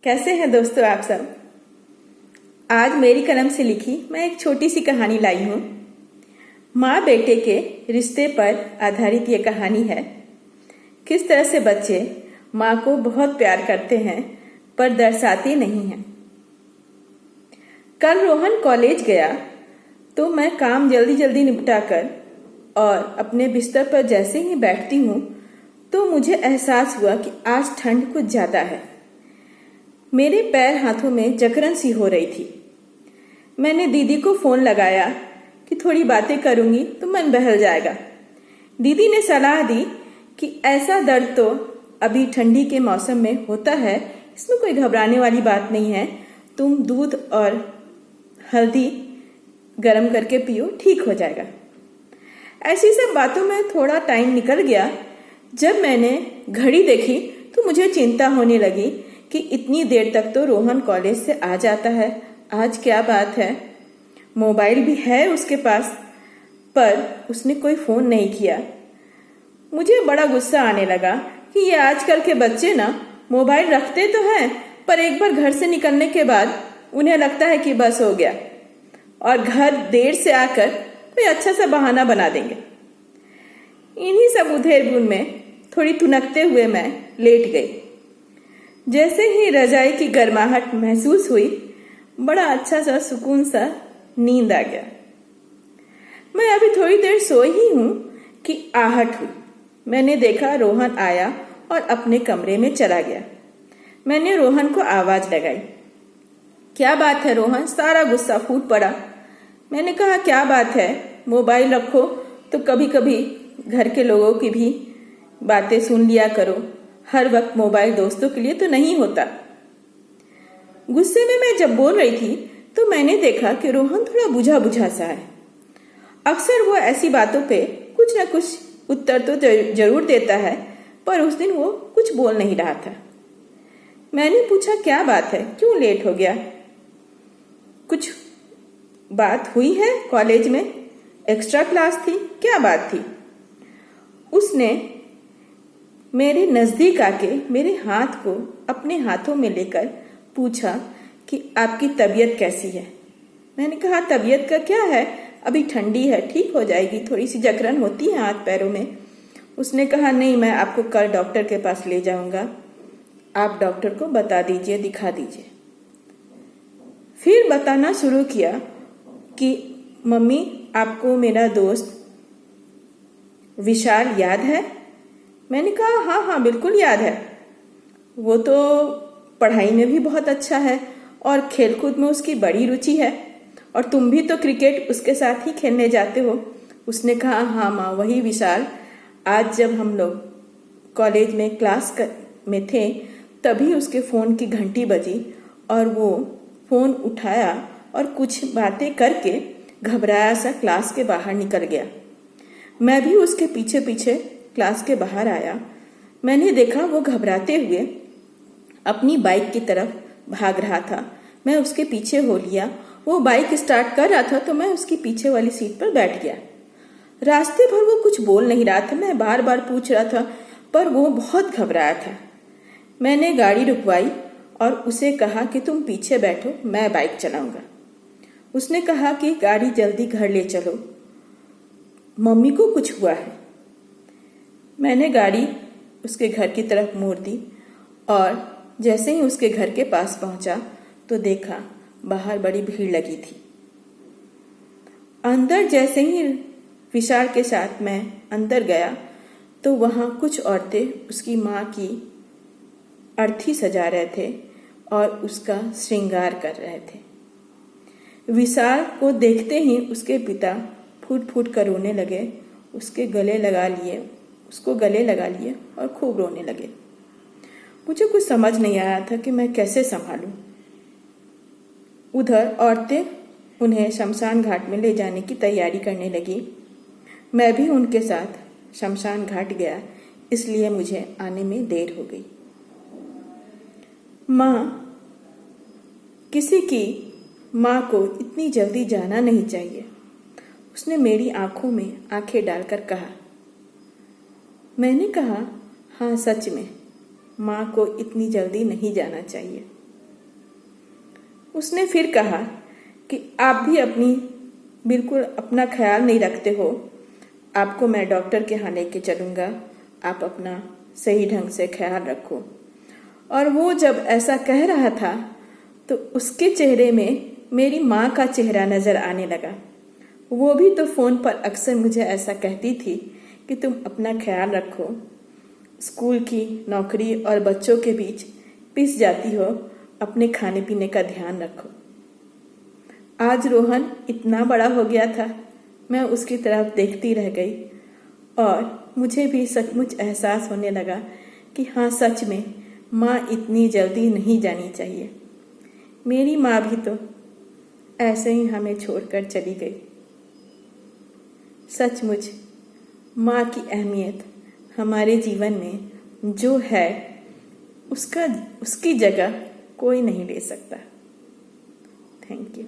कैसे हैं दोस्तों आप सब। आज मेरी कलम से लिखी मैं एक छोटी सी कहानी लाई हूँ। माँ बेटे के रिश्ते पर आधारित ये कहानी है। किस तरह से बच्चे माँ को बहुत प्यार करते हैं पर दर्शाते नहीं हैं। कल रोहन कॉलेज गया तो मैं काम जल्दी जल्दी निपटाकर और अपने बिस्तर पर जैसे ही बैठती हूँ तो मुझे एहसास हुआ कि आज ठंड कुछ ज़्यादा है। मेरे पैर हाथों में जकड़न सी हो रही थी। मैंने दीदी को फोन लगाया कि थोड़ी बातें करूंगी तो मन बहल जाएगा। दीदी ने सलाह दी कि ऐसा दर्द तो अभी ठंडी के मौसम में होता है, इसमें कोई घबराने वाली बात नहीं है। तुम दूध और हल्दी गर्म करके पियो, ठीक हो जाएगा। ऐसी सब बातों में थोड़ा टाइम निकल गया। जब मैंने घड़ी देखी तो मुझे चिंता होने लगी कि इतनी देर तक तो रोहन कॉलेज से आ जाता है, आज क्या बात है। मोबाइल भी है उसके पास पर उसने कोई फोन नहीं किया। मुझे बड़ा गुस्सा आने लगा कि ये आजकल के बच्चे ना मोबाइल रखते तो हैं पर एक बार घर से निकलने के बाद उन्हें लगता है कि बस हो गया और घर देर से आकर कोई अच्छा सा बहाना बना देंगे। इन्हीं सब उधेड़-बुन में थोड़ी तुनकते हुए मैं लेट गई। जैसे ही रजाई की गर्माहट महसूस हुई, बड़ा अच्छा सा सुकून सा नींद आ गया। मैं अभी थोड़ी देर सोई ही हूं कि आहट हुई। मैंने देखा रोहन आया और अपने कमरे में चला गया। मैंने रोहन को आवाज लगाई, क्या बात है रोहन? सारा गुस्सा फूट पड़ा। मैंने कहा क्या बात है, मोबाइल रखो तो कभी कभी घर के लोगों की भी बातें सुन लिया करो, हर वक्त मोबाइल दोस्तों के लिए तो नहीं होता। गुस्से में मैं जब बोल रही थी तो मैंने देखा कि रोहन थोड़ा बुझा बुझा सा है। अक्सर वो ऐसी बातों पे कुछ न कुछ उत्तर तो जरूर देता है, पर उस दिन वो कुछ बोल नहीं रहा था। मैंने पूछा क्या बात है, क्यों लेट हो गया? कुछ बात हुई है कॉलेज में? एक्स्ट्रा क्लास थी? क्या बात थी? उसने मेरे नजदीक आके मेरे हाथ को अपने हाथों में लेकर पूछा कि आपकी तबीयत कैसी है? मैंने कहा तबीयत का क्या है, अभी ठंडी है, ठीक हो जाएगी, थोड़ी सी जकड़न होती है हाथ पैरों में। उसने कहा नहीं, मैं आपको कल डॉक्टर के पास ले जाऊंगा, आप डॉक्टर को बता दीजिए, दिखा दीजिए। फिर बताना शुरू किया कि मम्मी आपको मेरा दोस्त विशाल याद है? मैंने कहा हाँ हाँ बिल्कुल याद है, वो तो पढ़ाई में भी बहुत अच्छा है और खेलकूद में उसकी बड़ी रुचि है, और तुम भी तो क्रिकेट उसके साथ ही खेलने जाते हो। उसने कहा हाँ माँ, वही विशाल। आज जब हम लोग कॉलेज में क्लास में थे तभी उसके फ़ोन की घंटी बजी और वो फ़ोन उठाया और कुछ बातें करके घबराया सा क्लास के बाहर निकल गया। मैं भी उसके पीछे पीछे क्लास के बाहर आया। मैंने देखा वो घबराते हुए अपनी बाइक की तरफ भाग रहा था। मैं उसके पीछे हो लिया। वो बाइक स्टार्ट कर रहा था तो मैं उसकी पीछे वाली सीट पर बैठ गया। रास्ते भर वो कुछ बोल नहीं रहा था। मैं बार बार पूछ रहा था पर वो बहुत घबराया था। मैंने गाड़ी रुकवाई और उसे कहा कि तुम पीछे बैठो, मैं बाइक चलाऊंगा। उसने कहा कि गाड़ी जल्दी घर ले चलो, मम्मी को कुछ हुआ है। मैंने गाड़ी उसके घर की तरफ मोड़ दी और जैसे ही उसके घर के पास पहुंचा तो देखा बाहर बड़ी भीड़ लगी थी। अंदर जैसे ही विशाल के साथ मैं अंदर गया तो वहां कुछ औरतें उसकी माँ की अर्थी सजा रहे थे और उसका श्रृंगार कर रहे थे। विशाल को देखते ही उसके पिता फूट फूट कर रोने लगे। उसको गले लगा लिए और खूब रोने लगे। मुझे कुछ समझ नहीं आया था कि मैं कैसे संभालूं। उधर औरतें उन्हें शमशान घाट में ले जाने की तैयारी करने लगी। मैं भी उनके साथ शमशान घाट गया, इसलिए मुझे आने में देर हो गई। माँ, किसी की माँ को इतनी जल्दी जाना नहीं चाहिए, उसने मेरी आंखों में आंखें डालकर कहा। मैंने कहा हाँ सच में माँ को इतनी जल्दी नहीं जाना चाहिए। उसने फिर कहा कि आप भी बिल्कुल अपना ख्याल नहीं रखते हो। आपको मैं डॉक्टर के यहाँ लेके चलूँगा, आप अपना सही ढंग से ख्याल रखो। और वो जब ऐसा कह रहा था तो उसके चेहरे में मेरी माँ का चेहरा नज़र आने लगा। वो भी तो फ़ोन पर अक्सर मुझे ऐसा कहती थी कि तुम अपना ख्याल रखो, स्कूल की नौकरी और बच्चों के बीच पिस जाती हो, अपने खाने पीने का ध्यान रखो। आज रोहन इतना बड़ा हो गया था, मैं उसकी तरफ देखती रह गई और मुझे भी सचमुच एहसास होने लगा कि हाँ, सच में माँ इतनी जल्दी नहीं जानी चाहिए। मेरी माँ भी तो ऐसे ही हमें छोड़कर चली गई। सचमुच माँ की अहमियत हमारे जीवन में जो है उसकी जगह कोई नहीं ले सकता। Thank you.